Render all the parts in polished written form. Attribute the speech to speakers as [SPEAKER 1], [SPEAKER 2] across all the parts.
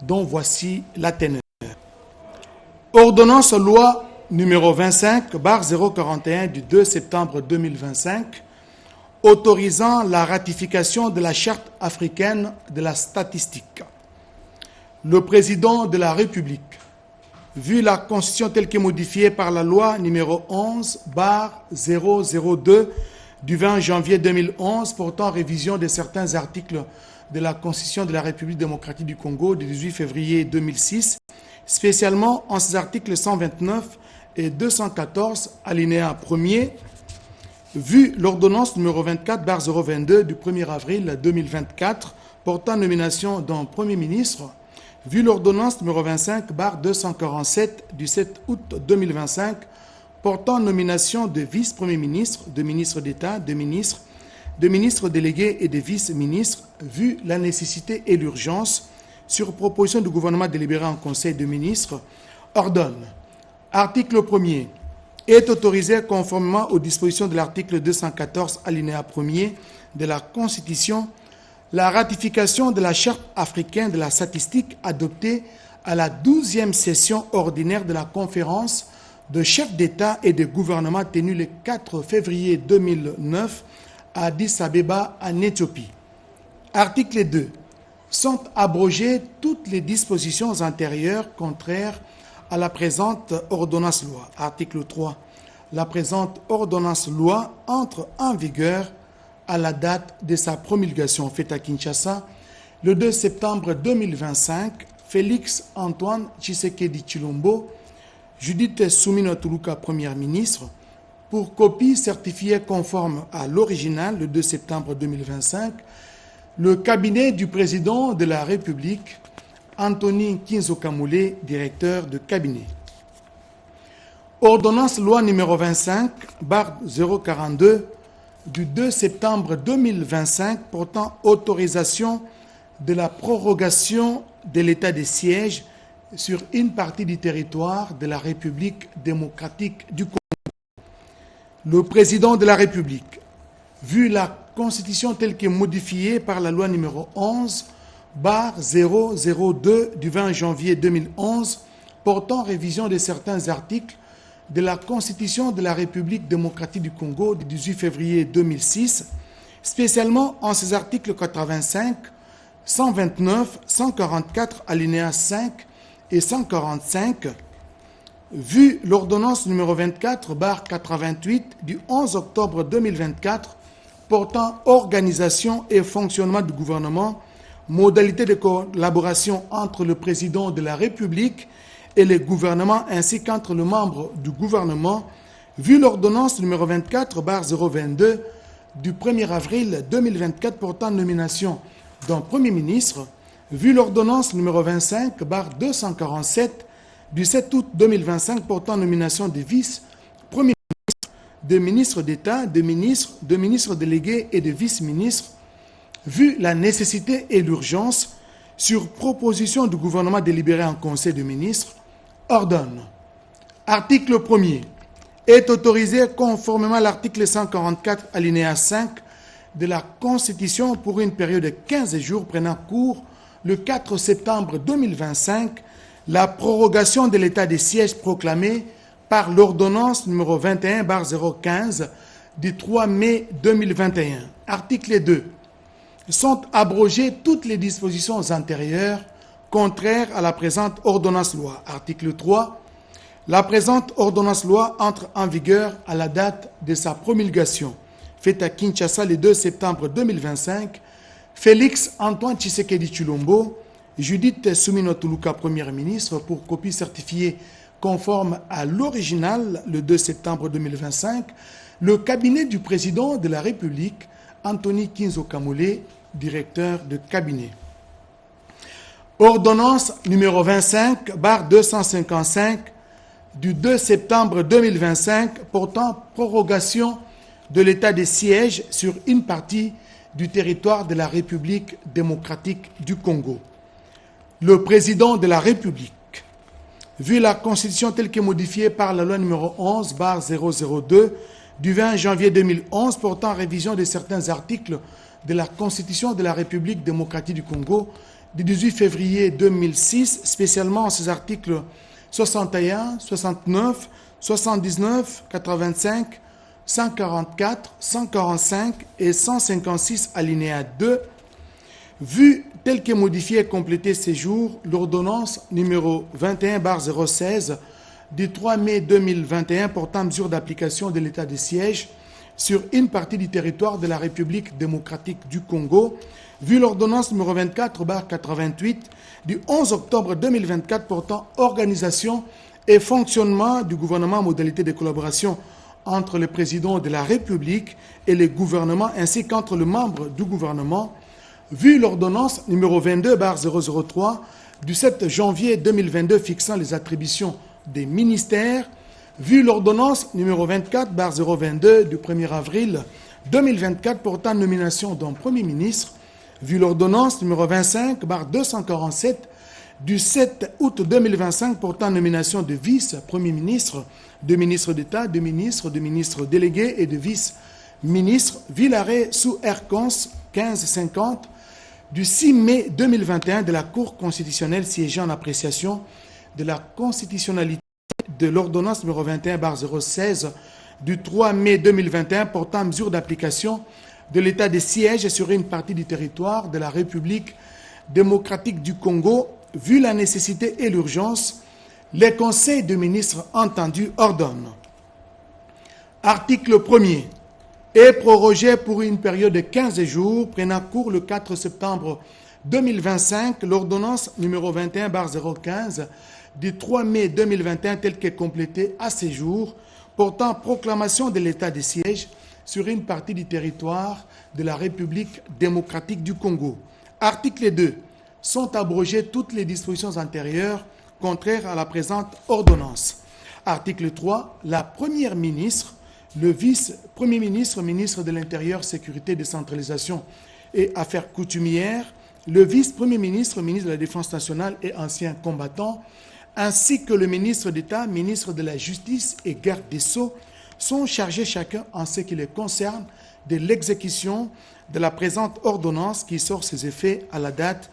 [SPEAKER 1] dont voici la teneur. Ordonnance loi numéro 25/041 du 2 septembre 2025 autorisant la ratification de la Charte africaine de la statistique. Le président de la République, vu la Constitution telle qu'est modifiée par la loi numéro 11/002 du 20 janvier 2011 portant révision de certains articles de la Constitution de la République démocratique du Congo du 18 février 2006, spécialement en ses articles 129 et 214, alinéa 1er, vu l'ordonnance numéro 24/022 du 1er avril 2024 portant nomination d'un Premier ministre, vu l'ordonnance numéro 25/247 du 7 août 2025 portant nomination de vice-premier ministre, de ministre d'État, de ministres délégués et de vice-ministres, vu la nécessité et l'urgence, sur proposition du gouvernement délibéré en Conseil de ministres, ordonne. Article 1er. Est autorisé conformément aux dispositions de l'article 214 alinéa 1er de la Constitution la ratification de la Charte africaine de la statistique adoptée à la 12e session ordinaire de la conférence de chefs d'État et de gouvernement tenue le 4 février 2009 à Addis Abeba en Éthiopie. Article 2. Sont abrogées toutes les dispositions antérieures contraires à la présente ordonnance loi. Article 3. La présente ordonnance loi entre en vigueur à la date de sa promulgation faite à Kinshasa le 2 septembre 2025. Félix Antoine Tshisekedi Tshilombo, Judith Suminwa Tuluka, Première ministre, pour copie certifiée conforme à l'original le 2 septembre 2025, le cabinet du président de la République, Anthony Kinzo Kamule, directeur de cabinet. Ordonnance loi numéro 25/042 du 2 septembre 2025 portant autorisation de la prorogation de l'état de siège sur une partie du territoire de la République démocratique du Congo. Le président de la République, vu la Constitution telle qu'est modifiée par la loi numéro 11/002 du 20 janvier 2011 portant révision de certains articles de la Constitution de la République démocratique du Congo du 18 février 2006, spécialement en ses articles 85, 129, 144, alinéa 5 et 145, vu l'ordonnance numéro 24/88 du 11 octobre 2024 portant organisation et fonctionnement du gouvernement, modalités de collaboration entre le président de la République et le gouvernement ainsi qu'entre les membres du gouvernement, vu l'ordonnance numéro 24/022 du 1er avril 2024 portant nomination d'un Premier ministre, vu l'ordonnance numéro 25/247 du 7 août 2025 portant nomination de vice-premiers ministres, de ministres d'État, de ministres délégués et de vice-ministres, vu la nécessité et l'urgence, sur proposition du gouvernement délibéré en Conseil de ministres, ordonne. Article 1er. Est autorisé conformément à l'article 144 alinéa 5 de la Constitution pour une période de 15 jours prenant cours le 4 septembre 2025 la prorogation de l'état de siège proclamé par l'ordonnance numéro 21/015 du 3 mai 2021. Article 2. Sont abrogées toutes les dispositions antérieures contraires à la présente ordonnance loi. Article 3. La présente ordonnance loi entre en vigueur à la date de sa promulgation, faite à Kinshasa le 2 septembre 2025. Félix Antoine Tshisekedi Tshilombo, Judith Suminwa Tuluka, Première ministre, pour copie certifiée conforme à l'original le 2 septembre 2025, le cabinet du président de la République, Anthony Kinzo Kamule, directeur de cabinet. Ordonnance numéro 25/255 du 2 septembre 2025 portant prorogation de l'état de siège sur une partie du territoire de la République démocratique du Congo. Le président de la République, vu la Constitution telle que modifiée par la loi numéro 11/002 du 20 janvier 2011 portant révision de certains articles de la Constitution de la République démocratique du Congo du 18 février 2006, spécialement en ses articles 61, 69, 79, 85, 144, 145 et 156 alinéa 2, vu tel que modifié et complété ces jours, l'ordonnance numéro 21/016 du 3 mai 2021 portant mesure d'application de l'état de siège sur une partie du territoire de la République démocratique du Congo, vu l'ordonnance numéro 24/88 du 11 octobre 2024 portant organisation et fonctionnement du gouvernement, modalité de collaboration entre le président de la République et le gouvernement ainsi qu'entre les membres du gouvernement, vu l'ordonnance numéro 22/003 du 7 janvier 2022 fixant les attributions des ministères, vu l'ordonnance numéro 24/022 du 1er avril 2024 portant nomination d'un Premier ministre, vu l'ordonnance numéro 25/247 du 7 août 2025 portant nomination de vice-premier ministre, de ministre d'État, de ministre délégué et de vice-ministre, vu l'arrêt sous R-Cons 1550 du 6 mai 2021 de la Cour constitutionnelle siégeant en appréciation de la constitutionnalité de l'ordonnance numéro 21/016 du 3 mai 2021 portant mesure d'application de l'état de siège sur une partie du territoire de la République démocratique du Congo, vu la nécessité et l'urgence, les conseils de ministres entendus ordonnent. Article 1er. Est prorogé pour une période de 15 jours, prenant cours le 4 septembre 2025, l'ordonnance numéro 21/015 du 3 mai 2021 telle qu'est complétée à ce jour, portant proclamation de l'état de siège sur une partie du territoire de la République démocratique du Congo. Article 2. Sont abrogées toutes les dispositions antérieures contraires à la présente ordonnance. Article 3. La Première ministre, le vice-premier ministre, ministre de l'Intérieur, Sécurité, Décentralisation et Affaires coutumières, le vice-premier ministre, ministre de la Défense nationale et ancien combattant, ainsi que le ministre d'État, ministre de la Justice et garde des Sceaux, sont chargés chacun en ce qui les concerne de l'exécution de la présente ordonnance qui sort ses effets à la date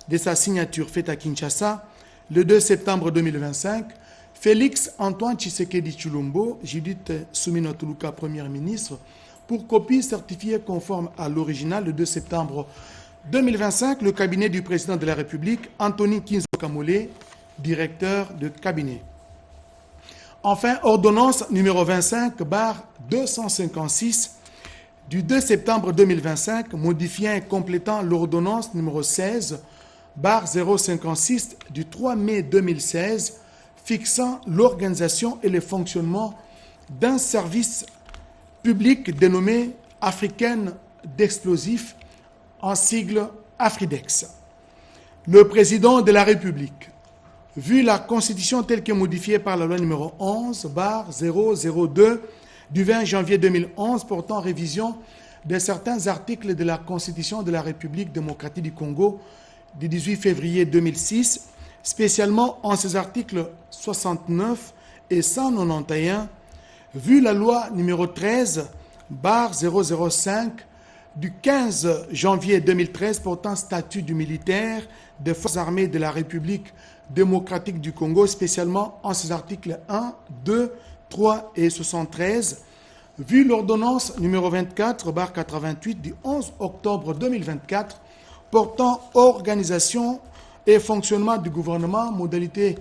[SPEAKER 1] de sa signature faite à Kinshasa le 2 septembre 2025. Félix Antoine Tshisekedi Tshilombo, Judith Suminwa Tuluka, Premier ministre, pour copie certifiée conforme à l'original le 2 septembre 2025, le cabinet du président de la République, Anthony Kinzo Kamole, directeur de cabinet. Enfin, ordonnance numéro 25/256 du 2 septembre 2025, modifiant et complétant l'ordonnance numéro 16/056 du 3 mai 2016, fixant l'organisation et le fonctionnement d'un service public dénommé Africaine d'explosifs, en sigle Afridex. Le président de la République, vu la Constitution telle que modifiée par la loi numéro 11/002 du 20 janvier 2011 portant révision de certains articles de la Constitution de la République démocratique du Congo du 18 février 2006, spécialement en ses articles 69 et 191, vu la loi numéro 13/005 du 15 janvier 2013 portant statut du militaire des forces armées de la République démocratique du Congo, spécialement en ses articles 1, 2, 3 et 73, vu l'ordonnance numéro 24/88 du 11 octobre 2024 portant organisation et fonctionnement du gouvernement, modalité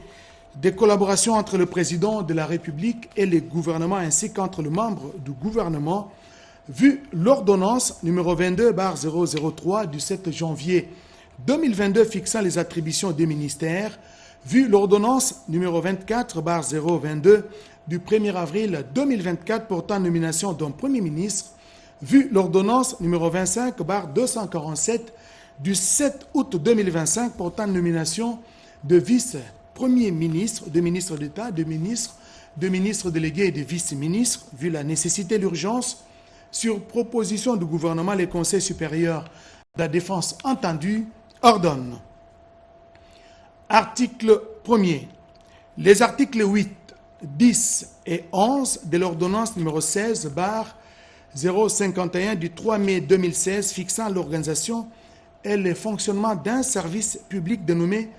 [SPEAKER 1] de collaboration entre le président de la République et les gouvernements ainsi qu'entre les membres du gouvernement, vu l'ordonnance numéro 22/003 du 7 janvier 2022 fixant les attributions des ministères, vu l'ordonnance numéro 24/022 du 1er avril 2024 portant nomination d'un Premier ministre, vu l'ordonnance numéro 25/247 du 7 août 2025 portant nomination de vice-premier ministre, de ministre d'État, de ministre délégué et de vice-ministre, vu la nécessité et l'urgence, sur proposition du gouvernement, les conseils supérieurs de la défense entendus ordonnent. Article 1er. Les articles 8, 10 et 11 de l'ordonnance numéro 16/051 du 3 mai 2016 fixant l'organisation et le fonctionnement d'un service public dénommé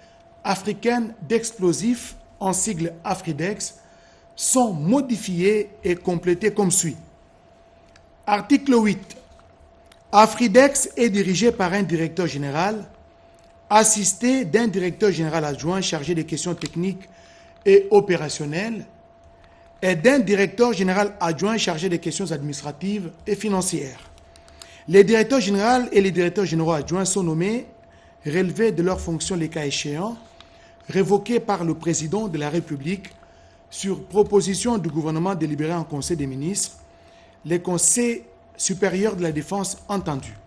[SPEAKER 1] Africaine d'explosifs, en sigle Afridex, sont modifiés et complétés comme suit. Article 8. Afridex est dirigé par un directeur général, assisté d'un directeur général adjoint chargé des questions techniques et opérationnelles et d'un directeur général adjoint chargé des questions administratives et financières. Les directeurs généraux et les directeurs généraux adjoints sont nommés, relevés de leurs fonctions les cas échéants, révoqués par le président de la République sur proposition du gouvernement délibéré en Conseil des ministres, les conseils supérieurs de la défense entendus.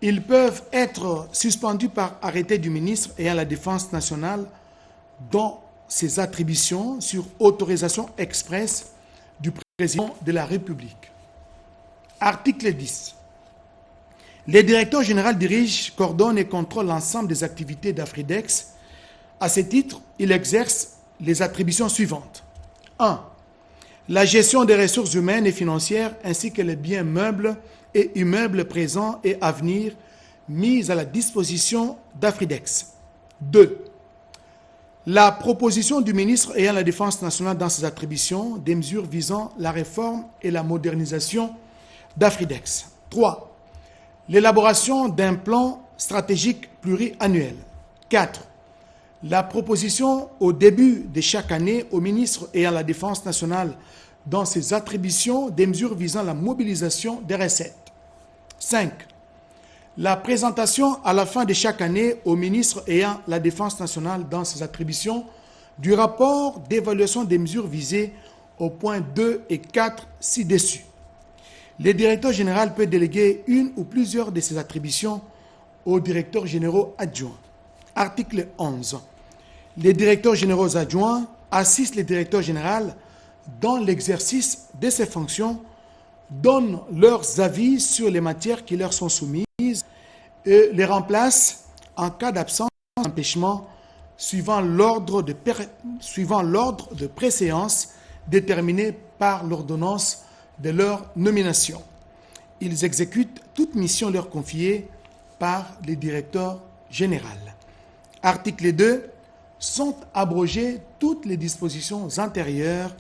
[SPEAKER 1] Ils peuvent être suspendus par arrêté du ministre ayant la défense nationale dans ses attributions sur autorisation expresse du président de la République. Article 10. Les directeurs généraux dirigent, coordonnent et contrôlent l'ensemble des activités d'Afridex. À ce titre, ils exercent les attributions suivantes. 1. La gestion des ressources humaines et financières ainsi que les biens meubles et immeubles présents et à venir mis à la disposition d'Afridex. 2. La proposition du ministre ayant la défense nationale dans ses attributions des mesures visant la réforme et la modernisation d'Afridex. 3. L'élaboration d'un plan stratégique pluriannuel. 4. La proposition au début de chaque année au ministre ayant la défense nationale dans ses attributions des mesures visant la mobilisation des recettes. 5. La présentation à la fin de chaque année au ministre ayant la défense nationale dans ses attributions du rapport d'évaluation des mesures visées aux points 2 et 4 ci-dessus. Le directeur général peut déléguer une ou plusieurs de ses attributions aux directeurs généraux adjoints. Article 11. Les directeurs généraux adjoints assistent le directeur général dans l'exercice de ses fonctions, donnent leurs avis sur les matières qui leur sont soumises et les remplacent en cas d'absence d'empêchement suivant l'ordre de préséance déterminé par l'ordonnance de leur nomination. Ils exécutent toute mission leur confiée par le directeur général. Article 2. Sont abrogées toutes les dispositions antérieures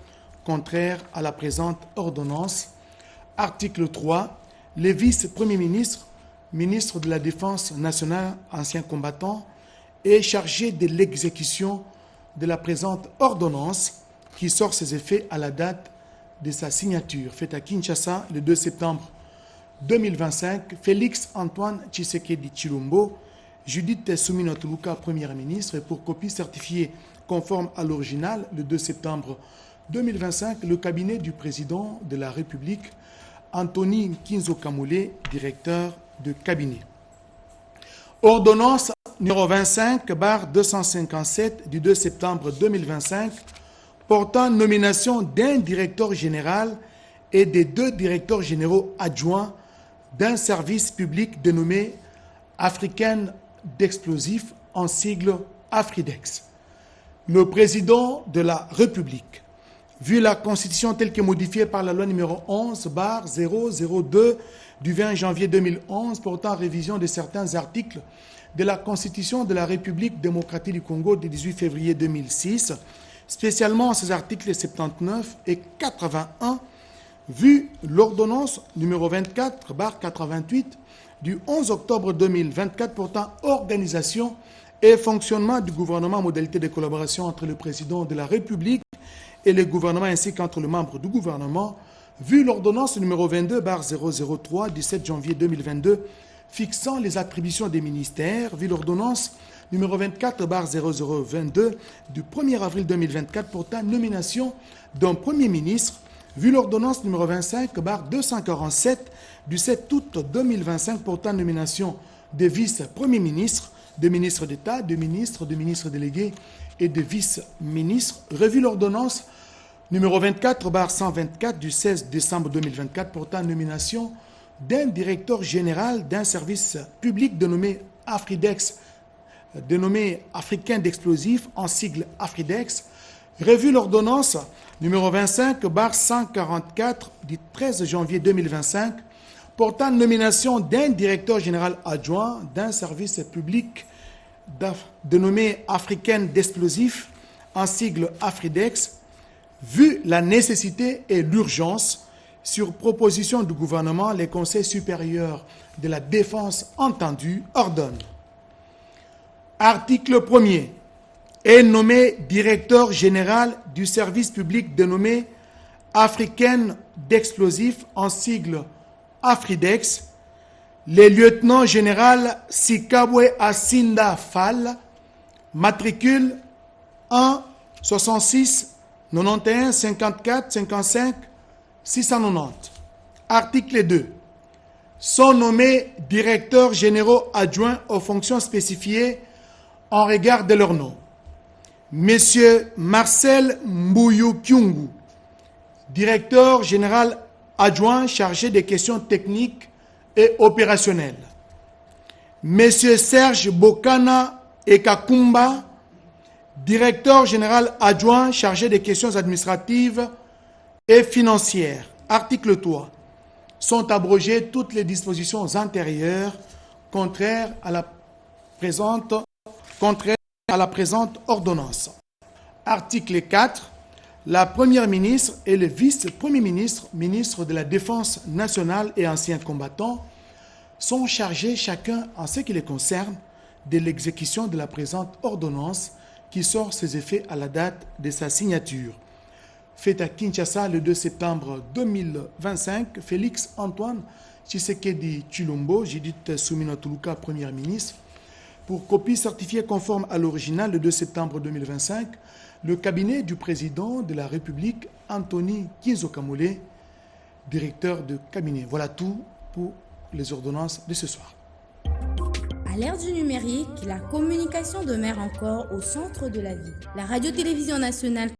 [SPEAKER 1] contraires à la présente ordonnance. Article 3. Les vice-premiers ministres, ministres de la Défense nationale, anciens combattants, est chargé de l'exécution de la présente ordonnance qui sort ses effets à la date de sa signature, faite à Kinshasa le 2 septembre 2025. Félix Antoine Tshisekedi Tshilombo, Judith Suminwa-Tuluka, première ministre, et pour copie certifiée conforme à l'original le 2 septembre 2025, le cabinet du président de la République, Anthony Nkinzo Kamole, directeur de cabinet. Ordonnance numéro 25/257 du 2 septembre 2025 portant nomination d'un directeur général et des 2 directeurs généraux adjoints d'un service public dénommé Africaine d'explosifs, en sigle Afridex. Le président de la République, vu la Constitution telle que modifiée par la loi numéro 11/002 du 20 janvier 2011 portant révision de certains articles de la Constitution de la République démocratique du Congo du 18 février 2006, spécialement ces articles 79 et 81, vu l'ordonnance numéro 24/88 du 11 octobre 2024 portant organisation et fonctionnement du gouvernement, modalité de collaboration entre le président de la République et le gouvernement ainsi qu'entre les membres du gouvernement, vu l'ordonnance numéro 22/003 du 7 janvier 2022 fixant les attributions des ministères, vu l'ordonnance numéro 24/0022 du 1er avril 2024 portant nomination d'un Premier ministre, vu l'ordonnance numéro 25/247 du 7 août 2025 portant nomination de vice-premiers ministres, de ministres d'État, de ministres délégués et de vice-ministres, revu l'ordonnance numéro 24/124 du 16 décembre 2024 portant nomination d'un directeur général d'un service public dénommé Afridex, dénommé Africain d'explosifs, en sigle Afridex, revu l'ordonnance numéro 25/144 du 13 janvier 2025 portant nomination d'un directeur général adjoint d'un service public dénommé Africaine d'explosifs, en sigle Afridex, vu la nécessité et l'urgence, sur proposition du gouvernement, les conseils supérieurs de la défense entendus ordonnent. Article 1er. Est nommé directeur général du service public dénommé Africaine d'explosifs, en sigle Afridex, le lieutenant général Sikabwe Asinda Fall, matricule 1 66 91 54 55 690. Article 2. Sont nommés directeurs généraux adjoints aux fonctions spécifiées en regard de leur nom. Monsieur Marcel Mbuyu Kyungu, directeur général adjoint chargé des questions techniques et opérationnelles. Monsieur Serge Bokana Ekakumba, directeur général adjoint chargé des questions administratives et financières. Article 3. Sont abrogées toutes les dispositions antérieures contraires à la présente ordonnance. Article 4. La première ministre et le vice-premier ministre, ministre de la Défense nationale et anciens combattants, sont chargés chacun en ce qui les concerne de l'exécution de la présente ordonnance qui sort ses effets à la date de sa signature. Fait à Kinshasa le 2 septembre 2025, Félix Antoine Tshisekedi Tshilombo, Judith Soumina Tuluka, Premier ministre, pour copie certifiée conforme à l'original le 2 septembre 2025, le cabinet du président de la République, Anthony Kinzo Kamole, directeur de cabinet. Voilà tout pour les ordonnances de ce soir.
[SPEAKER 2] À l'ère du numérique, la communication demeure encore au centre de la vie. La radio-télévision nationale